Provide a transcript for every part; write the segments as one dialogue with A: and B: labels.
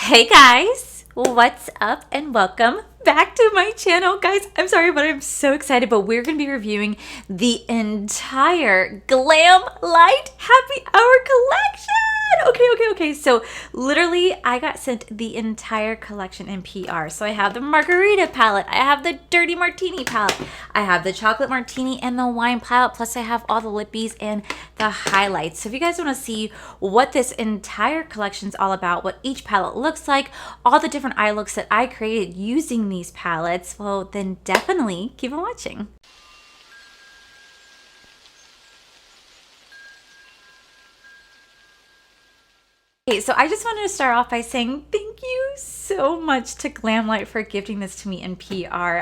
A: Hey guys, what's up and welcome back to my channel. Guys, I'm sorry, but I'm so excited, but we're going to be reviewing the entire Glamlite Happy Hour collection. Okay. So literally I got sent the entire collection in PR. So I have the Margarita Palette, I have the Dirty Martini Palette, I have the Chocolate Martini and the Wine Palette, plus I have all the lippies and the highlights. So if you guys want to see what this entire collection is all about, what each palette looks like, all the different eye looks that I created using these palettes, well then definitely keep on watching. Okay, so I just wanted to start off by saying thank you so much to Glamlite for gifting this to me in PR.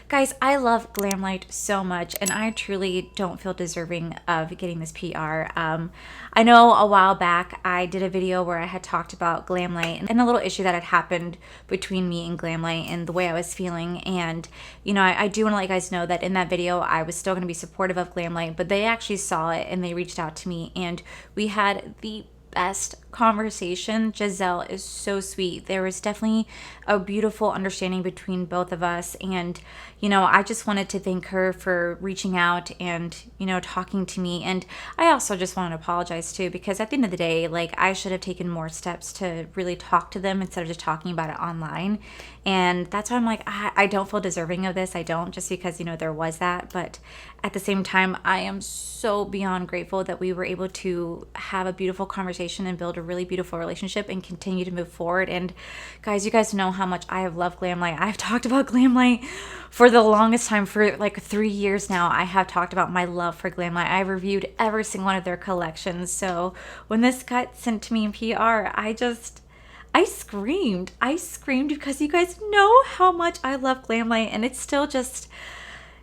A: Guys, I love Glamlite so much, and I truly don't feel deserving of getting this PR. I know a while back I did a video where I had talked about Glamlite and a little issue that had happened between me and Glamlite and the way I was feeling. And, you know, I do want to let you guys know that in that video I was still going to be supportive of Glamlite, but they actually saw it and they reached out to me and we had the best conversation. Giselle is so sweet. There was definitely a beautiful understanding between both of us, and you know, I just wanted to thank her for reaching out and, you know, talking to me. And I also just want to apologize too, because at the end of the day, like, I should have taken more steps to really talk to them instead of just talking about it online. And that's why I'm like, I don't feel deserving of this. I don't, just because, you know, there was that. But at the same time, I am so beyond grateful that we were able to have a beautiful conversation and build a really beautiful relationship and continue to move forward. And guys, you guys know how much I have loved Glamlite. I've talked about Glamlite for the longest time. For like 3 years now, I have talked about my love for Glamlite. I've reviewed every single one of their collections. So when this got sent to me in PR, I screamed because you guys know how much I love Glamlite, and it's still just,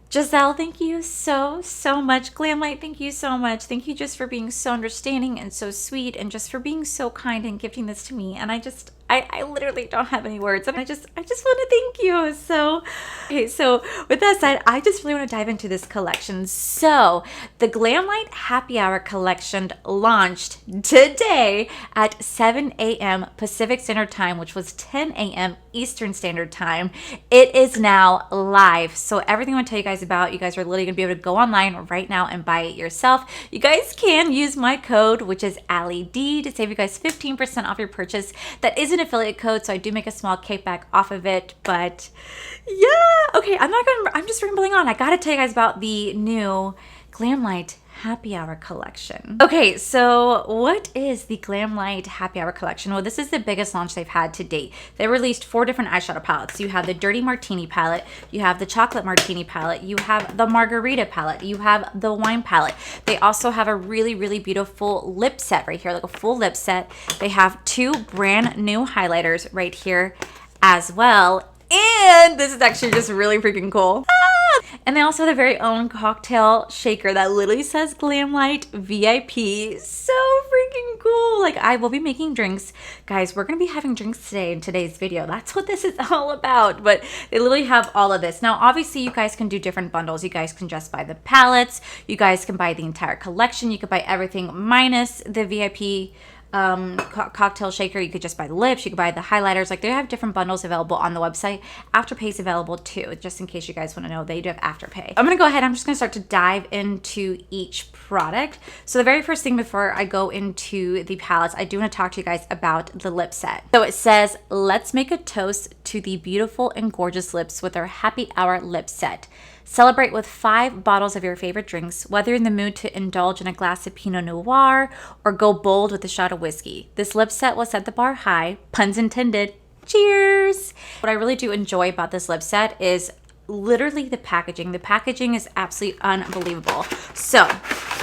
A: Giselle, thank you so much. Glamlite, thank you so much. Thank you just for being so understanding and so sweet, and just for being so kind and gifting this to me. And I literally don't have any words, and I just want to thank you. So, okay, so with that said, I just really want to dive into this collection. So the Glamlite Happy Hour collection launched today at 7 a.m. Pacific Standard Time, which was 10 a.m. Eastern Standard Time. It is now live. So everything I want to tell you guys about, you guys are literally going to be able to go online right now and buy it yourself. You guys can use my code, which is Allie D, to save you guys 15% off your purchase. That is an affiliate code, so I do make a small kickback off of it. But yeah, okay, I'm just rambling on. I gotta tell you guys about the new Glamlite Happy Hour collection. Okay, so what is the Glamlite Happy Hour collection? Well, this is the biggest launch they've had to date. They released 4 different eyeshadow palettes. You have the Dirty Martini Palette, you have the Chocolate Martini Palette, you have the Margarita Palette, you have the Wine Palette. They also have a really beautiful lip set right here, like a full lip set. They have 2 brand new highlighters right here as well. And this is actually just really freaking cool. And they also have their very own cocktail shaker that literally says Glamlite VIP. So freaking cool. Like, I will be making drinks. Guys, we're going to be having drinks today in today's video. That's what this is all about. But they literally have all of this. Now, obviously, you guys can do different bundles. You guys can just buy the palettes. You guys can buy the entire collection. You could buy everything minus the VIP cocktail shaker. You could just buy the lips, you could buy the highlighters. Like, they have different bundles available on the website. Afterpay is available too, just in case you guys want to know. They do have Afterpay. I'm gonna go ahead, I'm just gonna start to dive into each product. So the very first thing before I go into the palettes, I do want to talk to you guys about the lip set. So it says, let's make a toast to the beautiful and gorgeous lips with our Happy Hour lip set. Celebrate with 5 bottles of your favorite drinks, whether you're in the mood to indulge in a glass of Pinot Noir or go bold with a shot of whiskey. This lip set will set the bar high, puns intended. Cheers! What I really do enjoy about this lip set is literally the packaging. The packaging is absolutely unbelievable. So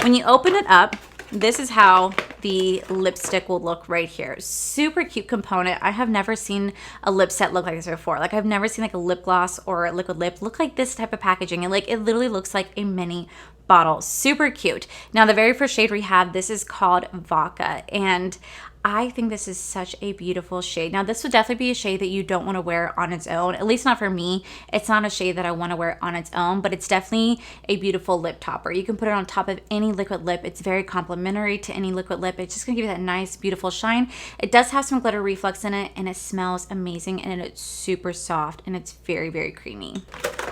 A: when you open it up, this is how the lipstick will look right here. Super cute component. I have never seen a lip set look like this before. Like, I've never seen like a lip gloss or a liquid lip look like this type of packaging. And like, it literally looks like a mini bottle. Super cute. Now, the very first shade we have, this is called Vodka, and I think this is such a beautiful shade. Now, this would definitely be a shade that you don't want to wear on its own, at least not for me. It's not a shade that I want to wear on its own, but it's definitely a beautiful lip topper. You can put it on top of any liquid lip. It's very complimentary to any liquid lip. It's just going to give you that nice, beautiful shine. It does have some glitter reflex in it, and it smells amazing, and it's super soft, and it's very, very creamy.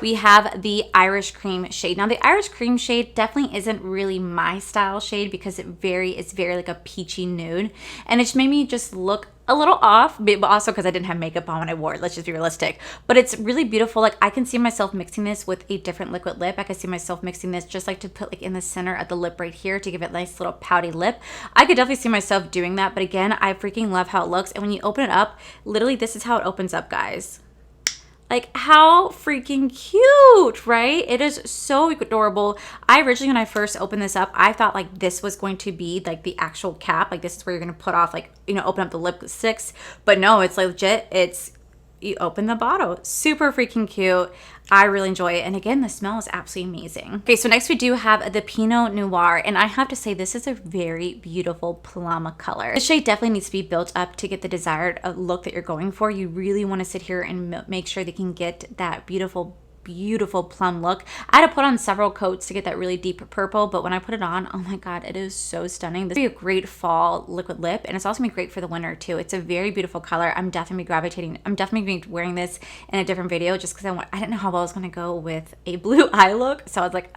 A: We have the Irish Cream shade. Now, the Irish Cream shade definitely isn't really my style shade because it's very like a peachy nude, and it just made me just look a little off, but also because I didn't have makeup on when I wore it. Let's just be realistic. But it's really beautiful. Like, I can see myself mixing this with a different liquid lip. I can see myself mixing this just like to put like in the center of the lip right here to give it a nice little pouty lip. I could definitely see myself doing that. But again, I freaking love how it looks. And when you open it up, literally this is how it opens up, guys. Like, how freaking cute, right? It is so adorable. I originally, when I first opened this up, I thought like this was going to be like the actual cap. Like, this is where you're going to put off, like, you know, open up the lipsticks. But no, it's like legit. It's, you open the bottle. Super freaking cute. I really enjoy it. And again, the smell is absolutely amazing. Okay, so next we do have the Pinot Noir. And I have to say, this is a very beautiful plum color. This shade definitely needs to be built up to get the desired look that you're going for. You really want to sit here and make sure they can get that beautiful plum look. I had to put on several coats to get that really deep purple, but when I put it on, oh my god, it is so stunning. This would be a great fall liquid lip, and it's also gonna be great for the winter too. It's a very beautiful color. I'm definitely gravitating. I'm definitely going to be wearing this in a different video just because I didn't know how well I was gonna go with a blue eye look, so I was like,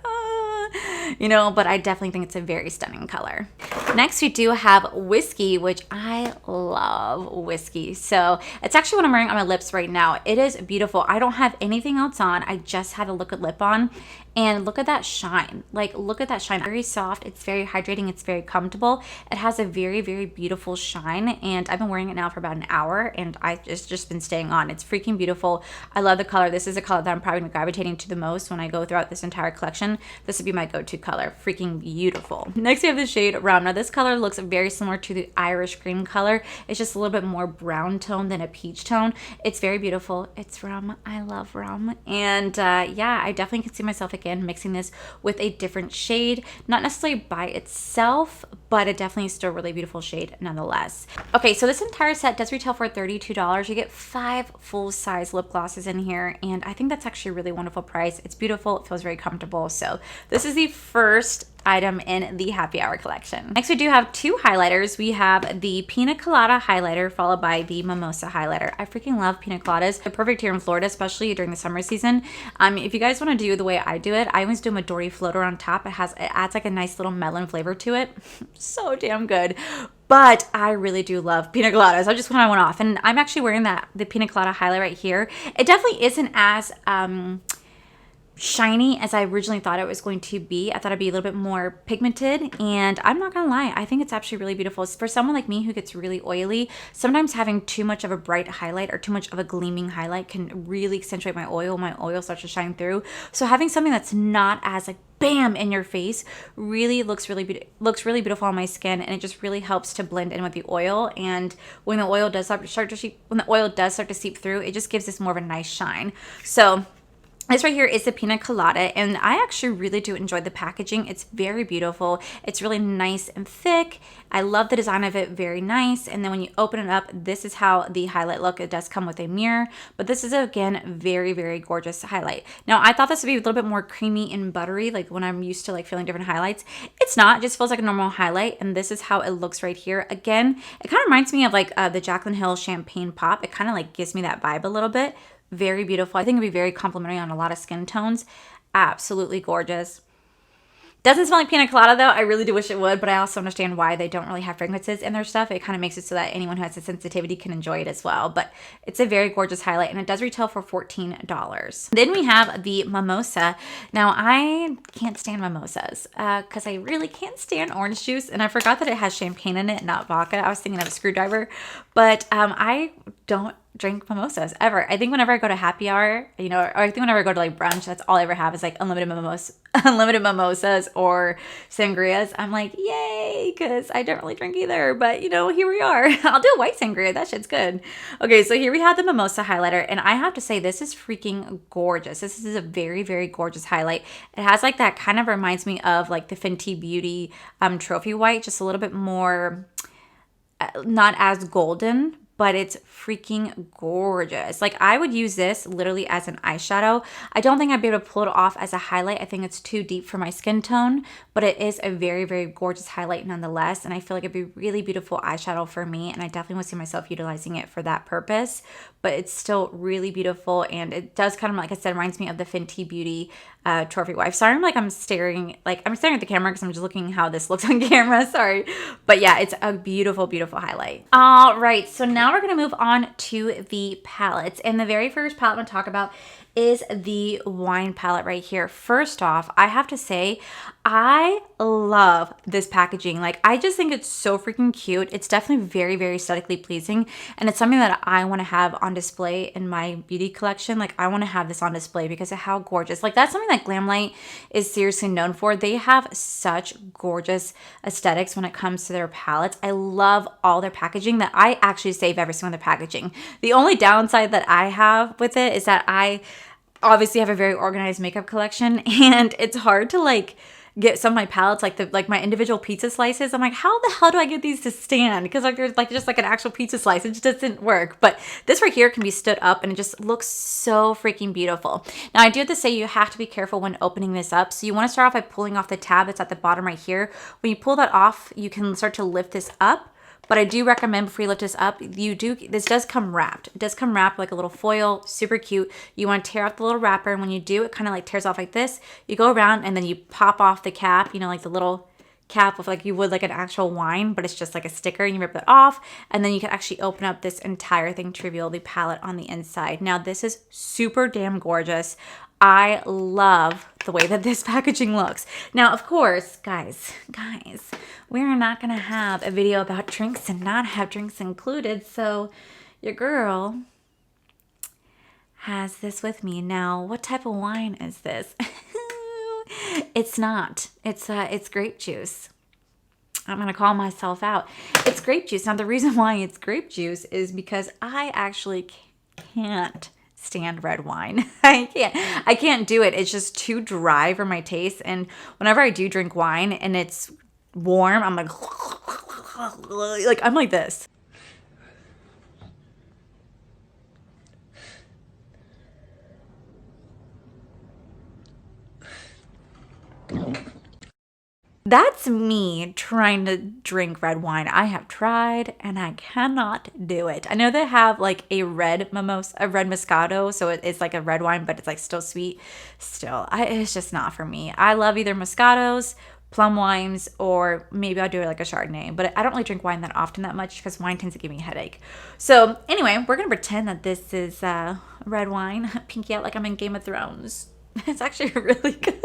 A: you know, but I definitely think it's a very stunning color. Next, we do have Whiskey, which I love Whiskey. So it's actually what I'm wearing on my lips right now. It is beautiful. I don't have anything else on. I just had a liquid lip on, and look at that shine. Like, look at that shine. Very soft. It's very hydrating. It's very comfortable. It has a very, very beautiful shine, and I've been wearing it now for about an hour, and it's just been staying on. It's freaking beautiful. I love the color. This is a color that I'm probably gravitating to the most when I go throughout this entire collection. This would be my go-to color. Freaking beautiful. Next, we have the shade Rum. Now, this color looks very similar to the Irish Cream color. It's just a little bit more brown tone than a peach tone. It's very beautiful. It's rum. I love rum. And yeah, I definitely can see myself again mixing this with a different shade, not necessarily by itself, but it definitely is still a really beautiful shade nonetheless. Okay, so this entire set does retail for $32. You get 5 full-size lip glosses in here, and I think that's actually a really wonderful price. It's beautiful. It feels very comfortable. So this is the first item in the happy hour collection. Next, we do have 2 highlighters. We have the Pina Colada highlighter followed by the Mimosa highlighter. I freaking love pina coladas. They're perfect here in Florida, especially during the summer season. If you guys want to do the way I do it, I always do a Midori floater on top. It adds like a nice little melon flavor to it. So damn good. But I really do love pina coladas. I just when I went off, and I'm actually wearing the pina colada highlight right here. It definitely isn't as shiny as I originally thought it was going to be. I thought it'd be a little bit more pigmented, and I'm not gonna lie, I think it's actually really beautiful. For someone like me who gets really oily, sometimes having too much of a bright highlight or too much of a gleaming highlight can really accentuate my oil. My oil starts to shine through. So having something that's not as like bam in your face really looks really beautiful on my skin, and it just really helps to blend in with the oil. And when the oil does start to seep through, it just gives this more of a nice shine. So this right here is the Pina Colada, and I actually really do enjoy the packaging. It's very beautiful. It's really nice and thick. I love the design of it, very nice. And then when you open it up, this is how the highlight look. It does come with a mirror, but this is again very, very gorgeous highlight. Now, I thought this would be a little bit more creamy and buttery, like when I'm used to like feeling different highlights. It's not. It just feels like a normal highlight, and this is how it looks right here. Again, it kind of reminds me of like the Jaclyn Hill Champagne Pop. It kind of like gives me that vibe a little bit. Very beautiful. I think it'd be very complimentary on a lot of skin tones. Absolutely gorgeous. Doesn't smell like pina colada though. I really do wish it would, but I also understand why they don't really have fragrances in their stuff. It kind of makes it so that anyone who has a sensitivity can enjoy it as well. But it's a very gorgeous highlight, and it does retail for $14. Then we have the Mimosa. Now, I can't stand mimosas because I really can't stand orange juice, and I forgot that it has champagne in it, not vodka. I was thinking of a screwdriver, but I don't drink mimosas ever. I think whenever I go to happy hour, you know, or I think whenever I go to like brunch, that's all I ever have is like unlimited mimosas or sangrias. I'm like, yay, because I don't really drink either. But you know, here we are. I'll do a white sangria. That shit's good. Okay, so here we have the mimosa highlighter, and I have to say this is freaking gorgeous. This is a very, very gorgeous highlight. It has like that, kind of reminds me of like the Fenty Beauty trophy white, just a little bit more not as golden, but it's freaking gorgeous. Like I would use this literally as an eyeshadow. I don't think I'd be able to pull it off as a highlight. I think it's too deep for my skin tone, but it is a very, very gorgeous highlight nonetheless. And I feel like it'd be really beautiful eyeshadow for me. And I definitely would see myself utilizing it for that purpose, but it's still really beautiful. And it does kind of, like I said, reminds me of the Fenty Beauty trophy wife. Sorry, I'm staring at the camera because I'm just looking how this looks on camera. Sorry. But yeah, it's a beautiful, beautiful highlight. All right. So now we're going to move on to the palettes. And the very first palette I'm going to talk about is the wine palette right here. First off, I have to say, I love this packaging. Like, I just think it's so freaking cute. It's definitely very, very aesthetically pleasing. And it's something that I want to have on display in my beauty collection. Like, I want to have this on display because of how gorgeous. Like, that's something that Glamlite is seriously known for. They have such gorgeous aesthetics when it comes to their palettes. I love all their packaging, that I actually save every single their packaging. The only downside that I have with it is that I obviously have a very organized makeup collection, and it's hard to like get some of my palettes, like my individual pizza slices. I'm like, how the hell do I get these to stand? Because like there's like just like an actual pizza slice, it just doesn't work. But this right here can be stood up, and it just looks so freaking beautiful. Now I do have to say, you have to be careful when opening this up. So you want to start off by pulling off the tab that's at the bottom right here. When you pull that off, you can start to lift this up. But I do recommend before you lift this up, this does come wrapped. It does come wrapped like a little foil, super cute. You want to tear off the little wrapper, and when you do, it kind of like tears off like this. You go around and then you pop off the cap, you know, like the little cap of like you would like an actual wine, but it's just like a sticker, and you rip that off, and then you can actually open up this entire thing to reveal the palette on the inside. Now this is super damn gorgeous. I love the way that this packaging looks. Now, of course, guys, we're not going to have a video about drinks and not have drinks included. So your girl has this with me. Now, what type of wine is this? It's not. It's grape juice. I'm going to call myself out. It's grape juice. Now, the reason why it's grape juice is because I actually can't stand red wine. I can't do it. It's just too dry for my taste. And whenever I do drink wine and it's warm, I'm like I'm like this. That's me trying to drink red wine. I have tried and I cannot do it. I know they have like a red Moscato, so it's like a red wine, but it's like still sweet. Still, it's just not for me. I love either Moscatos, plum wines, or maybe I'll do it like a Chardonnay. But I don't really drink wine that often that much because wine tends to give me a headache. So anyway, we're gonna pretend that this is red wine. Pinky out like I'm in Game of Thrones. It's actually really good.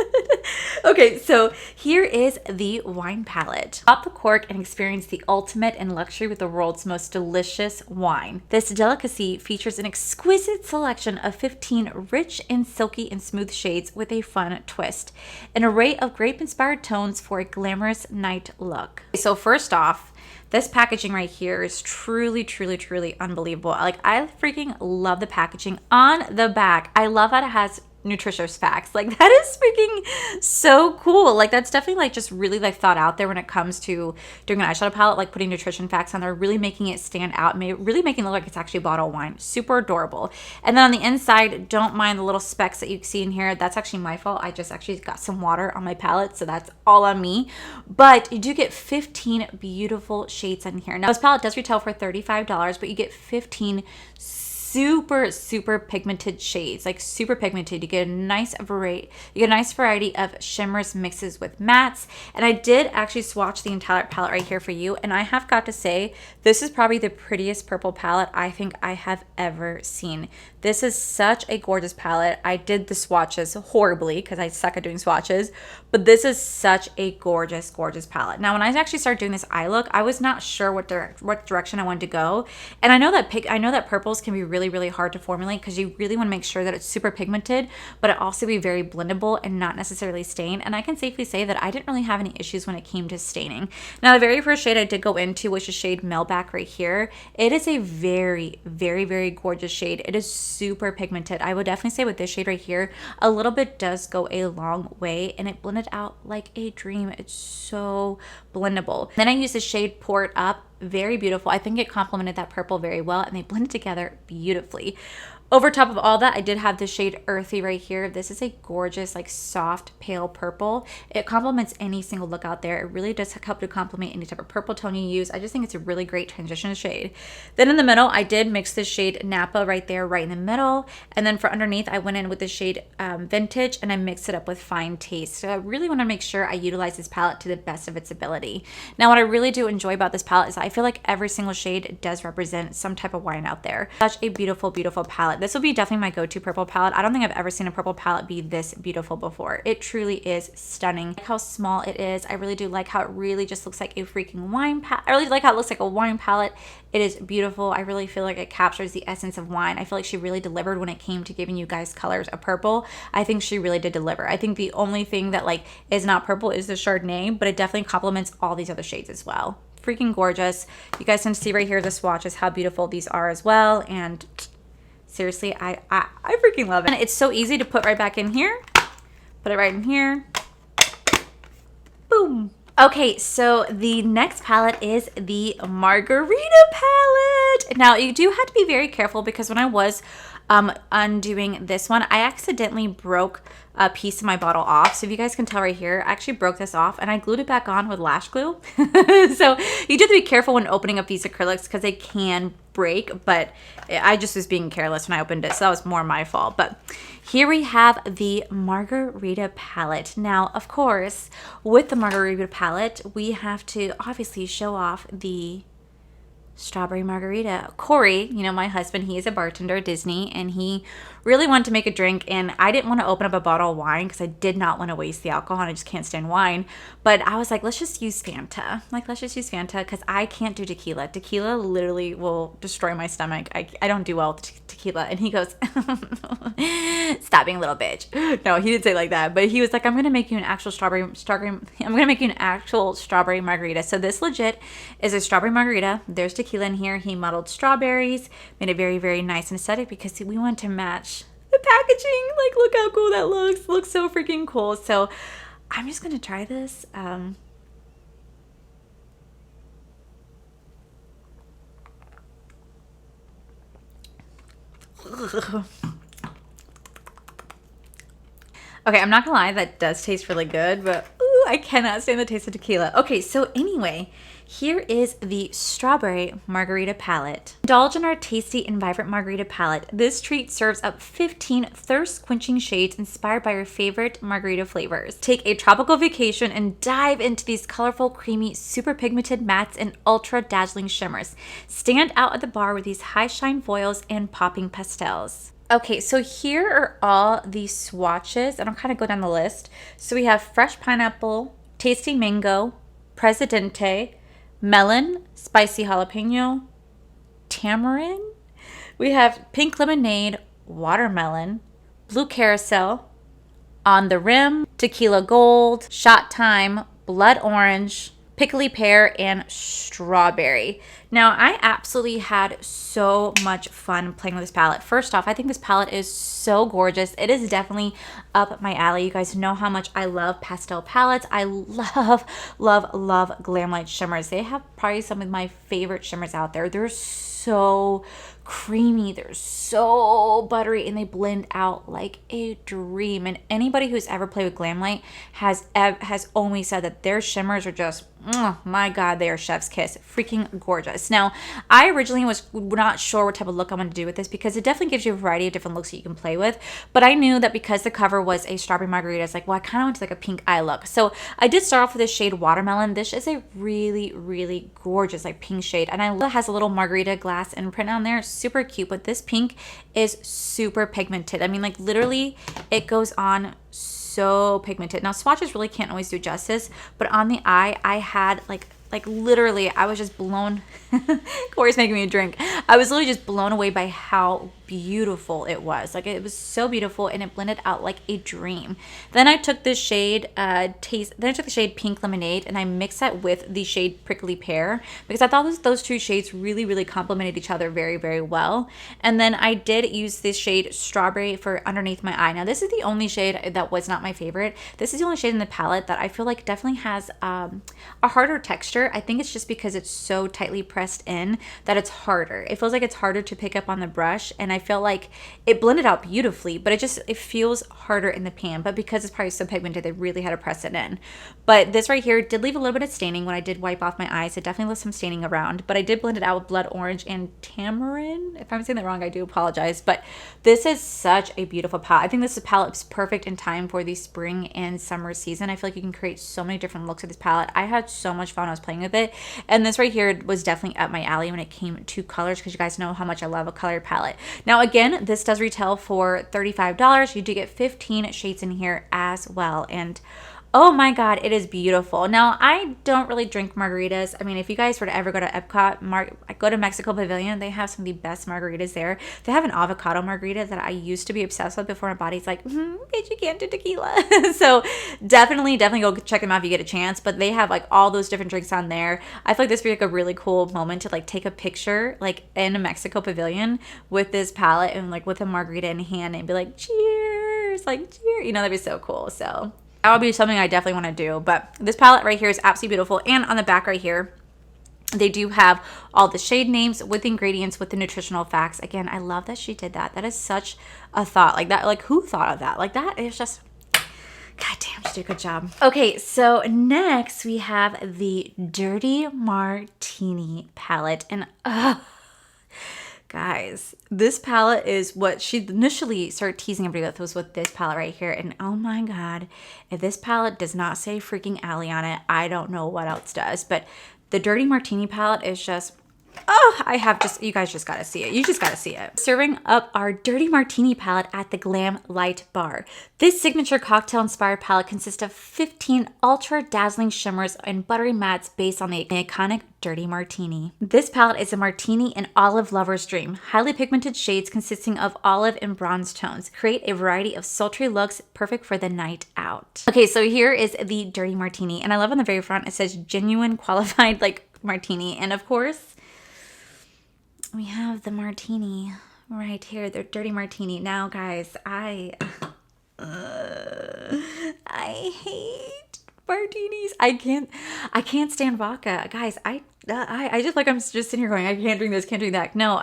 A: Okay, so here is the wine palette. Pop the cork and experience the ultimate in luxury with the world's most delicious wine. This delicacy features an exquisite selection of 15 rich and silky and smooth shades with a fun twist. An array of grape-inspired tones for a glamorous night look. So first off, this packaging right here is truly, truly, truly unbelievable. Like, I freaking love the packaging. On the back, I love that it has nutritious facts. Like, that is freaking so cool. Like, that's definitely like just really like thought out there when it comes to doing an eyeshadow palette, like putting nutrition facts on there, really making it stand out, really making it look like it's actually a bottle of wine. Super adorable. And then on the inside, don't mind the little specks that you see in here. That's actually my fault. I just actually got some water on my palette, so that's all on me. But you do get 15 beautiful shades in here. Now, this palette does retail for $35, but you get 15 super pigmented shades, like super pigmented. You get a nice variety of shimmers mixes with mattes. And I did actually swatch the entire palette right here for you, and I have got to say, this is probably the prettiest purple palette I think I have ever seen. This is such a gorgeous palette. I did the swatches horribly because I suck at doing swatches, but this is such a gorgeous palette. Now, when I actually started doing this eye look, I was not sure what direction I wanted to go, and I know that purples can be really really, really hard to formulate because you really want to make sure that it's super pigmented, but it also be very blendable and not necessarily stain. And I can safely say that I didn't really have any issues when it came to staining. Now, the very first shade I did go into was the shade Melback right here. It is a very, very, very gorgeous shade. It is super pigmented. I would definitely say with this shade right here, a little bit does go a long way, and it blended out like a dream. It's so blendable. Then I used the shade Pour It Up. Very beautiful. I think it complemented that purple very well, and they blended together beautifully. Over top of all that, I did have the shade Earthy right here. This is a gorgeous, like soft, pale purple. It complements any single look out there. It really does help to complement any type of purple tone you use. I just think it's a really great transition shade. Then in the middle, I did mix the shade Napa right there, right in the middle. And then for underneath, I went in with the shade Vintage, and I mixed it up with Fine Taste. So I really want to make sure I utilize this palette to the best of its ability. Now, what I really do enjoy about this palette is I feel like every single shade does represent some type of wine out there. Such a beautiful, beautiful palette. This will be definitely my go-to purple palette. I don't think I've ever seen a purple palette be this beautiful before. It truly is stunning. I like how small it is. I really do like how it really just looks like a freaking wine palette. I really like how it looks like a wine palette. It is beautiful. I really feel like it captures the essence of wine. I feel like she really delivered when it came to giving you guys colors of purple. I think she really did deliver. I think the only thing that like is not purple is the Chardonnay, but it definitely complements all these other shades as well. Freaking gorgeous. You guys can see right here the swatches, how beautiful these are as well. And seriously, I freaking love it. And it's so easy to put right back in here. Put it right in here. Boom. Okay, so the next palette is the Margarita Palette. Now, you do have to be very careful because when I was undoing this one, I accidentally broke a piece of my bottle off. So if you guys can tell right here, I actually broke this off and I glued it back on with lash glue. So you do have to be careful when opening up these acrylics because they can break, but I just was being careless when I opened it, so that was more my fault. But here we have the Margarita Palette. Now, of course, with the Margarita Palette, we have to obviously show off the strawberry margarita. Corey, you know, my husband, he is a bartender at Disney, and he really wanted to make a drink, and I didn't want to open up a bottle of wine because I did not want to waste the alcohol, and I just can't stand wine. But I was like, let's just use Fanta. Like, let's just use Fanta because I can't do tequila. Tequila literally will destroy my stomach. I don't do well with tequila. And he goes, stop being a little bitch. No, he didn't say it like that, but he was like, I'm gonna make you an actual strawberry margarita. So this legit is a strawberry margarita. There's tequila in here. He muddled strawberries, made it very, very nice and aesthetic because we want to match the packaging. Like, look how cool that looks. It looks so freaking cool. So I'm just gonna try this. Okay, I'm not gonna lie, that does taste really good, but ooh, I cannot stand the taste of tequila. Okay, so anyway, here is the Strawberry Margarita Palette. Indulge in our tasty and vibrant margarita palette. This treat serves up 15 thirst-quenching shades inspired by your favorite margarita flavors. Take a tropical vacation and dive into these colorful, creamy, super pigmented mattes and ultra dazzling shimmers. Stand out at the bar with these high-shine foils and popping pastels. Okay, so here are all the swatches, and I'll kind of go down the list. So we have fresh pineapple, tasty mango, presidente, melon, spicy jalapeno, tamarind. We have pink lemonade, watermelon, blue carousel, on the rim, tequila gold, shot time, blood orange, pickly pear, and strawberry. Now, I absolutely had so much fun playing with this palette. First off, I think this palette is so gorgeous. It is definitely up my alley. You guys know how much I love pastel palettes. I love, love, love Glamlite shimmers. They have probably some of my favorite shimmers out there. They're so creamy, they're so buttery, and they blend out like a dream. And anybody who's ever played with Glamlite has always said that their shimmers are just, oh my god, they are chef's kiss. Freaking gorgeous. Now, I originally was not sure what type of look I'm going to do with this because it definitely gives you a variety of different looks that you can play with, but I knew that because the cover was a strawberry margarita, it's like, well, I kind of want to like a pink eye look. So I did start off with this shade Watermelon. This is a really, really gorgeous like pink shade, and I love it has a little margarita glass imprint on there. Super cute, but this pink is super pigmented. I mean, like literally it goes on so pigmented. Now, swatches really can't always do justice, but on the eye, I had like Like literally, I was just blown. Corey's making me a drink. I was literally just blown away by how beautiful it was. Like it was so beautiful, and it blended out like a dream. Then I took this shade then I took the shade Pink Lemonade, and I mixed that with the shade Prickly Pear, because I thought those two shades really complemented each other very well. And then I did use this shade Strawberry for underneath my eye. Now this is the only shade that was not my favorite. This is the only shade in the palette that I feel like definitely has a harder texture. I think it's just because it's so tightly pressed in that it's harder. It feels like it's harder to pick up on the brush, and I feel like it blended out beautifully, but it feels harder in the pan. But because it's probably so pigmented, they really had to press it in. But this right here did leave a little bit of staining when I did wipe off my eyes. It definitely left some staining around, but I did blend it out with Blood Orange and Tamarind. If I'm saying that wrong, I do apologize. But this is such a beautiful palette. I think this palette is perfect in time for the spring and summer season. I feel like you can create so many different looks with this palette. I had so much fun when I was playing with it, and this right here was definitely up my alley when it came to colors, because you guys know how much I love a color palette. Now again, this does retail for $35. You do get 15 shades in here as well, and oh my god, it is beautiful. Now, I don't really drink margaritas. I mean, if you guys were to ever go to Epcot, go to Mexico Pavilion, they have some of the best margaritas there. They have an avocado margarita that I used to be obsessed with before my body's like, bitch, you can't do tequila. So definitely go check them out if you get a chance. But they have like all those different drinks on there. I feel like this would be like a really cool moment to like take a picture like in a Mexico Pavilion with this palette and like with a margarita in hand and be like, cheers, like cheers. You know, that'd be so cool. So that would be something I definitely want to do. But this palette right here is absolutely beautiful. And on the back right here, they do have all the shade names with the ingredients, with the nutritional facts. Again, I love that she did that. That is such a thought. Like that, like who thought of that? Like that is just, god damn, she did a good job. Okay, so next we have the Dirty Martini palette. And guys, this palette is what she initially started teasing everybody with this palette right here. And oh my god, if this palette does not say freaking Allie on it, I don't know what else does. But the Dirty Martini palette is just, you guys just gotta see it. You just gotta see it. Serving up our Dirty Martini palette at the Glamlite bar. This signature cocktail-inspired palette consists of 15 ultra-dazzling shimmers and buttery mattes based on the iconic Dirty Martini. This palette is a martini and olive lover's dream. Highly pigmented shades consisting of olive and bronze tones create a variety of sultry looks perfect for the night out. Okay, so here is the Dirty Martini, and I love on the very front it says genuine qualified like martini, and of course we have the martini right here, the Dirty Martini. Now, guys, I hate martinis. I can't stand vodka, guys. I just like I'm just sitting here going, I can't drink this, can't drink that. No,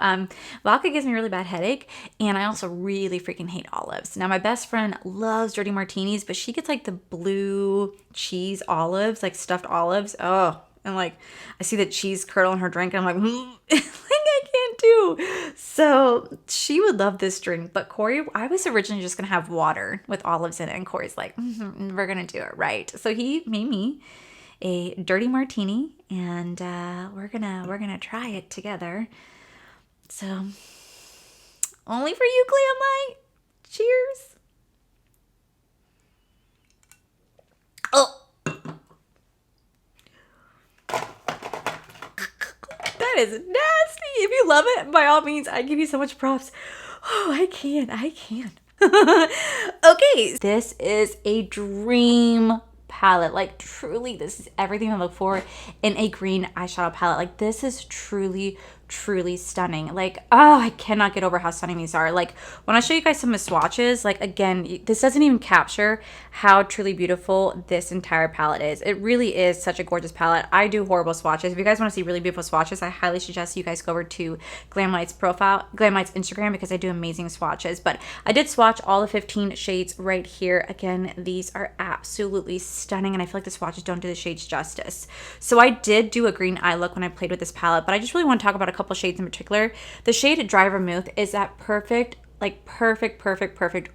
A: vodka gives me a really bad headache, and I also really freaking hate olives. Now, my best friend loves Dirty Martinis, but she gets like the blue cheese olives, like stuffed olives. Oh. And like, I see the cheese curdle in her drink, and I'm like, like I can't do. So she would love this drink, but Corey, I was originally just gonna have water with olives in it, and Corey's like, we're gonna do it right. So he made me a Dirty Martini, and we're gonna try it together. So only for you, Glamlite. Cheers. Oh. That is nasty. If you love it, by all means, I give you so much props. Oh, I can. Okay, this is a dream palette. Like truly, this is everything I look for in a green eyeshadow palette. Like this is truly stunning. Like, oh, I cannot get over how stunning these are. Like when I show you guys some of the swatches, like again, this doesn't even capture how truly beautiful this entire palette is. It really is such a gorgeous palette. I do horrible swatches. If you guys want to see really beautiful swatches, I highly suggest you guys go over to Glamlite's Instagram, because I do amazing swatches. But I did swatch all the 15 shades right here. Again, these are absolutely stunning, and I feel like the swatches don't do the shades justice. So I did do a green eye look when I played with this palette, but I just really want to talk about a couple shades in particular. The shade Dry Vermouth is that perfect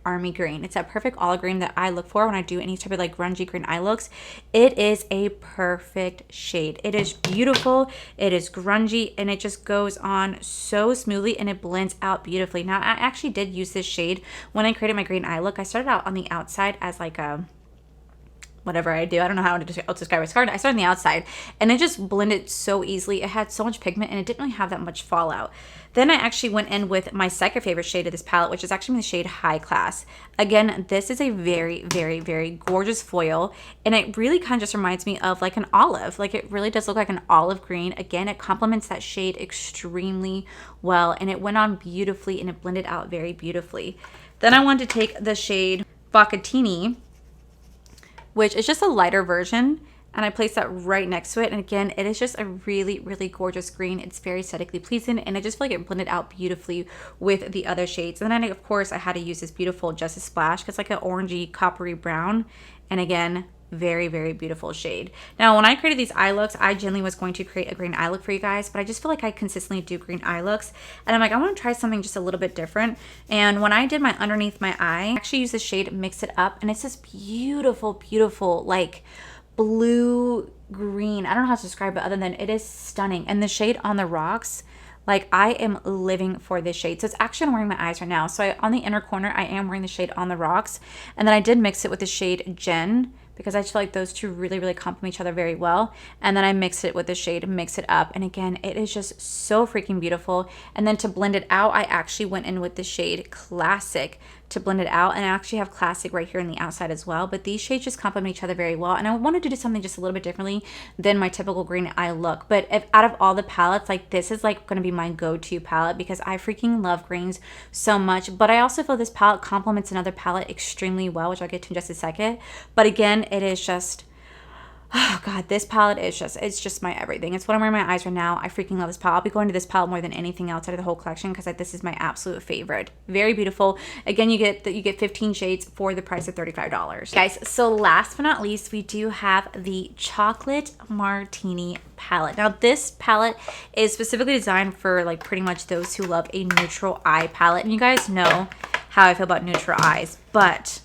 A: army green. It's that perfect olive green that I look for when I do any type of like grungy green eye looks. It is a perfect shade. It is beautiful, it is grungy, and it just goes on so smoothly, and it blends out beautifully. Now, I actually did use this shade when I created my green eye look. I started out on the outside as like a whatever I do. I don't know how to describe it. I started on the outside, and it just blended so easily. It had so much pigment, and it didn't really have that much fallout. Then I actually went in with my second favorite shade of this palette, which is actually the shade High Class. Again, this is a very, very, very gorgeous foil, and it really kind of just reminds me of like an olive. Like it really does look like an olive green. Again, it complements that shade extremely well, and it went on beautifully, and it blended out very beautifully. Then I wanted to take the shade Bocatini, which is just a lighter version, and I placed that right next to it. And again, it is just a really, really gorgeous green. It's very aesthetically pleasing, and I just feel like it blended out beautifully with the other shades. And then of course I had to use this beautiful Just a Splash, because it's like an orangey coppery brown, and again, very, very beautiful shade. Now, when I created these eye looks, I genuinely was going to create a green eye look for you guys, but I just feel like I consistently do green eye looks, and I'm like, I want to try something just a little bit different. And when I did my underneath my eye, I actually used the shade Mix It Up, and it's this beautiful, beautiful, like blue green. I don't know how to describe it other than it is stunning. And the shade On the Rocks, like I am living for this shade. So it's actually, I'm wearing my eyes right now. So on the inner corner, I am wearing the shade On the Rocks. And then I did mix it with the shade Jen, because I just feel like those two really, really complement each other very well. And then I mixed it with the shade Mix It Up. And again, it is just so freaking beautiful. And then to blend it out, I actually went in with the shade Classic to blend it out. And I actually have Classic right here on the outside as well. But these shades just complement each other very well. And I wanted to do something just a little bit differently than my typical green eye look. But if out of all the palettes, like this is like going to be my go-to palette, because I freaking love greens so much. But I also feel this palette complements another palette extremely well, which I'll get to in just a second. But again, it is just, oh God, this palette is just, it's just my everything. It's what I'm wearing my eyes right now. I freaking love this palette. I'll be going to this palette more than anything else out of the whole collection, because like, this is my absolute favorite. Very beautiful. Again, you get 15 shades for the price of $35. Guys, so last but not least, we do have the Chocolate Martini Palette. Now this palette is specifically designed for like pretty much those who love a neutral eye palette. And you guys know how I feel about neutral eyes, but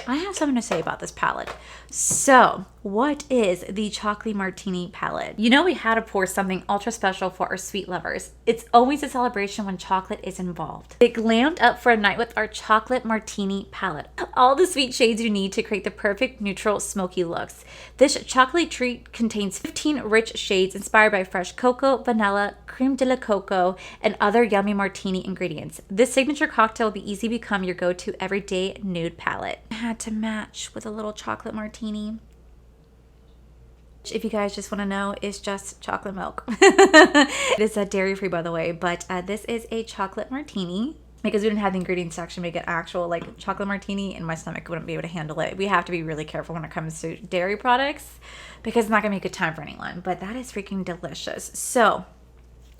A: I have something to say about this palette. So, what is the Chocolate Martini Palette? You know we had to pour something ultra special for our sweet lovers. It's always a celebration when chocolate is involved. Get glammed up for a night with our Chocolate Martini Palette. All the sweet shades you need to create the perfect neutral smoky looks. This chocolate treat contains 15 rich shades inspired by fresh cocoa, vanilla, creme de la coco, and other yummy martini ingredients. This signature cocktail will be easy to become your go-to everyday nude palette. I had to match with a little chocolate martini. If you guys just want to know, it's just chocolate milk. It is dairy-free, by the way, but this is a chocolate martini. Because we didn't have the ingredients to actually make an actual like chocolate martini, and my stomach wouldn't be able to handle it. We have to be really careful when it comes to dairy products, because it's not gonna be a good time for anyone. But that is freaking delicious. So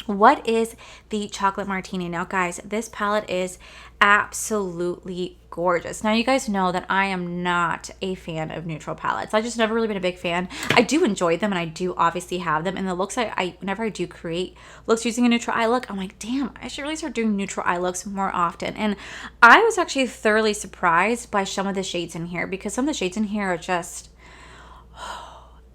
A: what is the chocolate martini? Now guys, this palette is absolutely gorgeous. Now you guys know that I am not a fan of neutral palettes. I just never really been a big fan. I do enjoy them, and I do obviously have them, and the looks whenever I do create looks using a neutral eye look, I'm like, damn, I should really start doing neutral eye looks more often. And I was actually thoroughly surprised by some of the shades in here, because some of the shades in here are just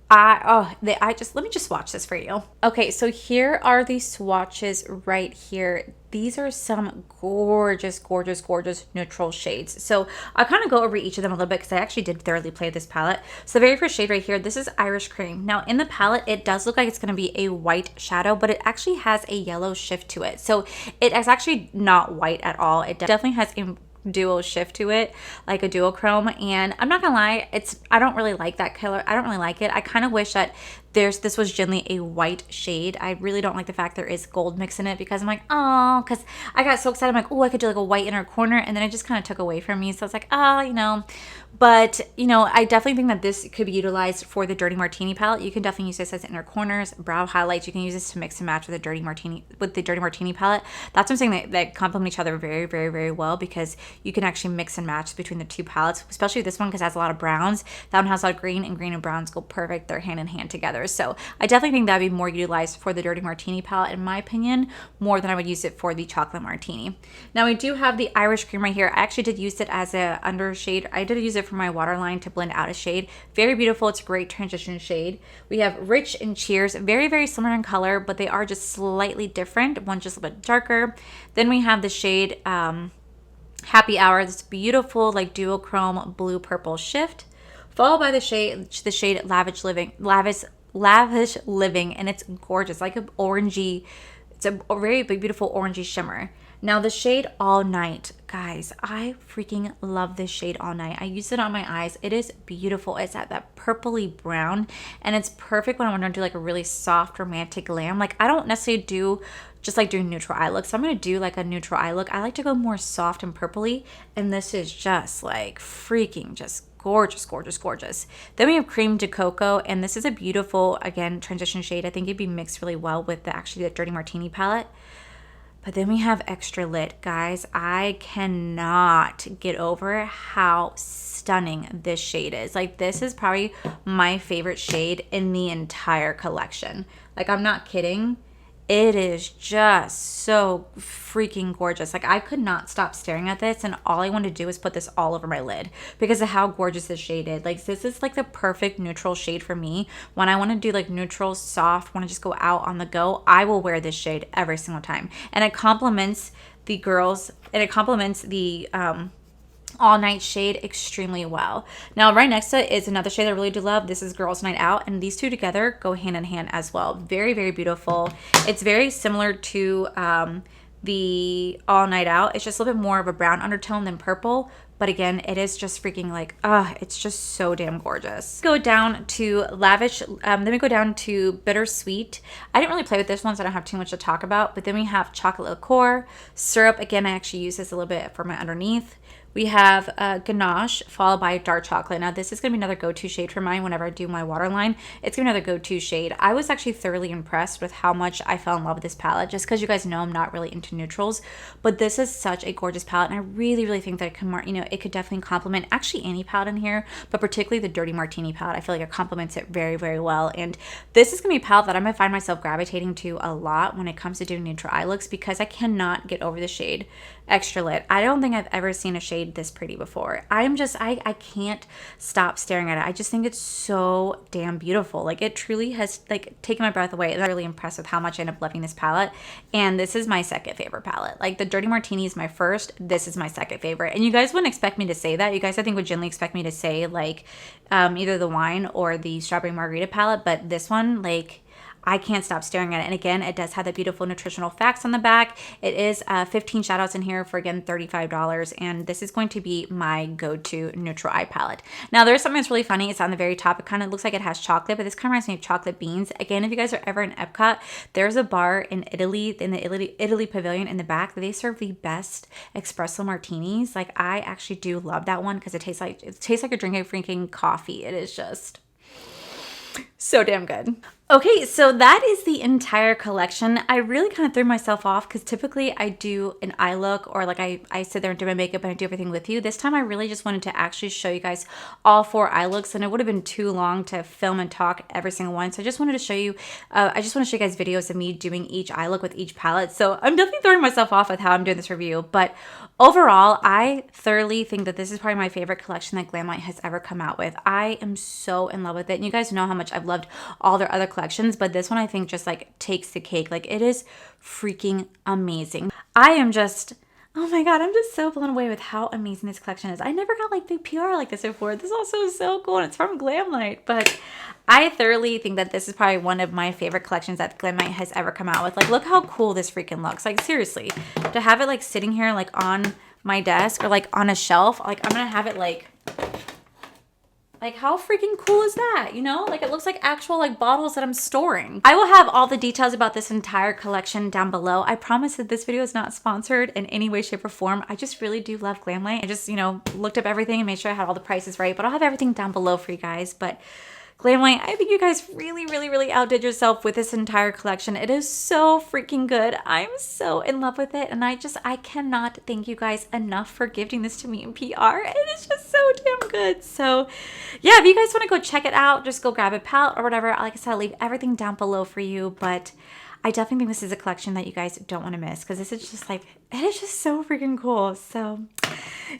A: let me just swatch this for you. Okay, so here are the swatches right here. These are some gorgeous, gorgeous, gorgeous neutral shades. So I'll kind of go over each of them a little bit, because I actually did thoroughly play this palette. So the very first shade right here, this is Irish Cream. Now in the palette, it does look like it's going to be a white shadow, but it actually has a yellow shift to it. So it is actually not white at all. It definitely has a dual shift to it, like a duochrome. And I'm not gonna lie, I don't really like that color. I don't really like it. I kind of wish that this was generally a white shade. I really don't like the fact there is gold mix in it, because I'm like, oh, because I got so excited. I'm like, oh, I could do like a white inner corner, and then it just kind of took away from me. So I was like, oh, you know. But, you know, I definitely think that this could be utilized for the Dirty Martini palette. You can definitely use this as inner corners, brow highlights. You can use this to mix and match with the Dirty Martini palette. That's what I'm saying, that complement each other very, very, very well, because you can actually mix and match between the two palettes, especially this one, because it has a lot of browns. That one has a lot of green, and green and browns go perfect. They're hand in hand together. So I definitely think that'd be more utilized for the Dirty Martini palette, in my opinion, more than I would use it for the Chocolate Martini. Now we do have the Irish Cream right here. I actually did use it as a under shade. I did use it for my waterline to blend out a shade. Very beautiful. It's a great transition shade. We have Rich and Cheers, very, very similar in color, but they are just slightly different. One's just a bit darker. Then we have the shade Happy Hour, this beautiful like duochrome blue purple shift. followed by the shade Lavish Living, and it's gorgeous, like an orangey, it's a very beautiful orangey shimmer. Now the shade All Night, guys, I freaking love this shade All Night. I use it on my eyes. It is beautiful. It's at that purpley brown, and it's perfect when I want to do like a really soft romantic glam. Like I don't necessarily do just like doing neutral eye looks. So I'm going to do like a neutral eye look. I like to go more soft and purpley, and this is just like freaking just gorgeous, gorgeous, gorgeous. Then we have Cream de Cocoa, and this is a beautiful, again, transition shade. I think it'd be mixed really well with the Dirty Martini palette. But then we have Extra Lit. Guys, I cannot get over how stunning this shade is. Like, this is probably my favorite shade in the entire collection. Like, I'm not kidding. It is just so freaking gorgeous. Like, I could not stop staring at this, and all I wanted to do was put this all over my lid because of how gorgeous this shade is. Like, this is like the perfect neutral shade for me. When I want to do like neutral, soft, want to just go out on the go, I will wear this shade every single time. And it complements the girls, and it complements the All Night shade extremely well. Now right next to it is another shade I really do love. This is Girls Night Out, and these two together go hand in hand as well. Very, very beautiful. It's very similar to the All Night Out. It's just a little bit more of a brown undertone than purple, but again, it is just freaking like, it's just so damn gorgeous. Go down to Lavish, then we go down to Bittersweet. I didn't really play with this one, so I don't have too much to talk about, but then we have Chocolate Liqueur. Syrup, again, I actually use this a little bit for my underneath. We have Ganache, followed by Dark Chocolate. Now, this is going to be another go-to shade for mine whenever I do my waterline. It's going to be another go-to shade. I was actually thoroughly impressed with how much I fell in love with this palette, just because you guys know I'm not really into neutrals. But this is such a gorgeous palette, and I really, really think that it can, it could definitely complement actually any palette in here, but particularly the Dirty Martini palette. I feel like it complements it very, very well. And this is going to be a palette that I'm going to find myself gravitating to a lot when it comes to doing neutral eye looks, because I cannot get over the shade Extra Lit. I don't think I've ever seen a shade this pretty before. I can't stop staring at it. I just think it's so damn beautiful. Like, it truly has like taken my breath away. I'm really impressed with how much I end up loving this palette. And this is my second favorite palette. Like, the Dirty Martini is my first. This is my second favorite. And you guys wouldn't expect me to say that. You guys, I think, would generally expect me to say like either the wine or the Strawberry Margarita palette. But this one, like, I can't stop staring at it. And again, it does have the beautiful nutritional facts on the back. It is 15 shout outs in here for, again, $35. And this is going to be my go-to neutral eye palette. Now, there's something that's really funny. It's on the very top. It kind of looks like it has chocolate, but this kind of reminds me of chocolate beans. Again, if you guys are ever in Epcot, there's a bar in Italy, in the Italy pavilion in the back, that they serve the best espresso martinis. Like, I actually do love that one because it tastes like you're drinking freaking coffee. It is just so damn good. Okay, so that is the entire collection. I really kind of threw myself off because typically I do an eye look, or like I sit there and do my makeup and I do everything with you. This time I really just wanted to actually show you guys all 4 eye looks, and it would have been too long to film and talk every single one. So I just wanted to show you, I just want to show you guys videos of me doing each eye look with each palette. So I'm definitely throwing myself off with how I'm doing this review, but overall, I thoroughly think that this is probably my favorite collection that Glamlite has ever come out with. I am so in love with it, and you guys know how much I've loved all their other collections, but this one I think just like takes the cake. Like, it is freaking amazing. I am just, oh my god, I'm just so blown away with how amazing this collection is. I never got like big PR like this before. This also is so cool, and it's from Glamlite, but I thoroughly think that this is probably one of my favorite collections that Glamlite has ever come out with. Like, look how cool this freaking looks. Like, seriously, to have it like sitting here like on my desk or like on a shelf, like I'm gonna have it like how freaking cool is that? You know, like, it looks like actual like bottles that I'm storing. I will have all the details about this entire collection down below. I promise that this video is not sponsored in any way, shape, or form. I just really do love Glamlite. I just, looked up everything and made sure I had all the prices right, but I'll have everything down below for you guys. But Glamlite, I think you guys really, really, really outdid yourself with this entire collection. It is so freaking good. I'm so in love with it, and I cannot thank you guys enough for gifting this to me in PR. It is just so damn good. So yeah, if you guys want to go check it out, just go grab a palette or whatever. Like I said, I'll leave everything down below for you, but I definitely think this is a collection that you guys don't want to miss, because this is just like, it is just so freaking cool. So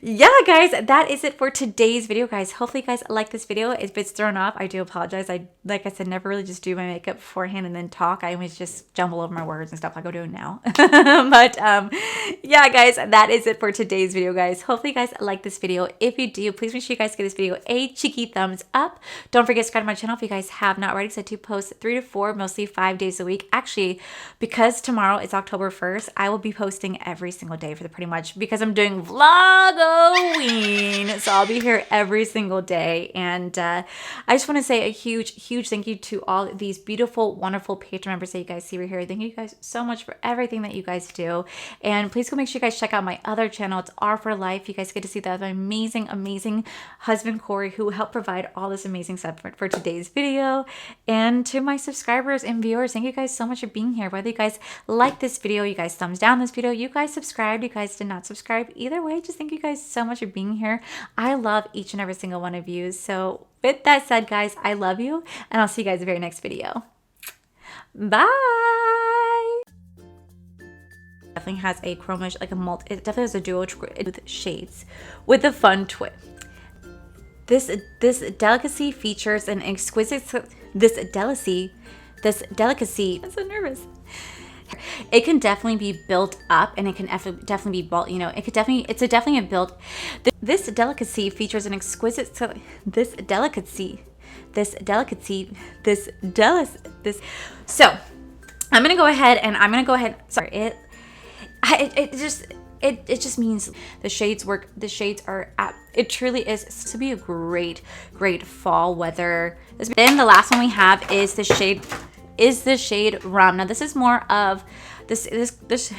A: yeah, guys, that is it for today's video, guys. Hopefully you guys like this video. If it's thrown off, I do apologize. Like I said, never really just do my makeup beforehand and then talk. I always just jumble over my words and stuff like I'm doing now. But yeah, guys, that is it for today's video, guys. Hopefully you guys like this video. If you do, please make sure you guys give this video a cheeky thumbs up. Don't forget to subscribe to my channel if you guys have not already, because I do post 3 to 4, mostly 5 days a week. Actually, because tomorrow is October 1st, I will be posting every single day for the pretty much, because I'm doing vlogoween. So I'll be here every single day. And I just want to say a huge thank you to all these beautiful, wonderful Patreon members that you guys see right here. Thank you guys so much for everything that you guys do. And please go make sure you guys check out my other channel. It's R for Life. You guys get to see that amazing husband, Corey, who helped provide all this amazing stuff for today's video. And to my subscribers and viewers, thank you guys so much for being here. Whether you guys like this video, you guys thumbs down this video, you guys subscribed, you guys did not subscribe, either way, just thank you guys so much for being here. I love each and every single one of you. So with that said, guys, I love you, and I'll see you guys in the very next video. Bye. Definitely has a chroma, like a multi, it definitely has a duo with shades with a fun twist. This delicacy features an exquisite, this delicacy, I'm so nervous. It can definitely be built up, and it can definitely be built, you know, it's definitely a built. This delicacy features an exquisite, so I'm going to go ahead, sorry, it just means the shades work. The shades are at, it truly is to be a great fall weather. Then the last one we have is the shade Rum. Now this is more of this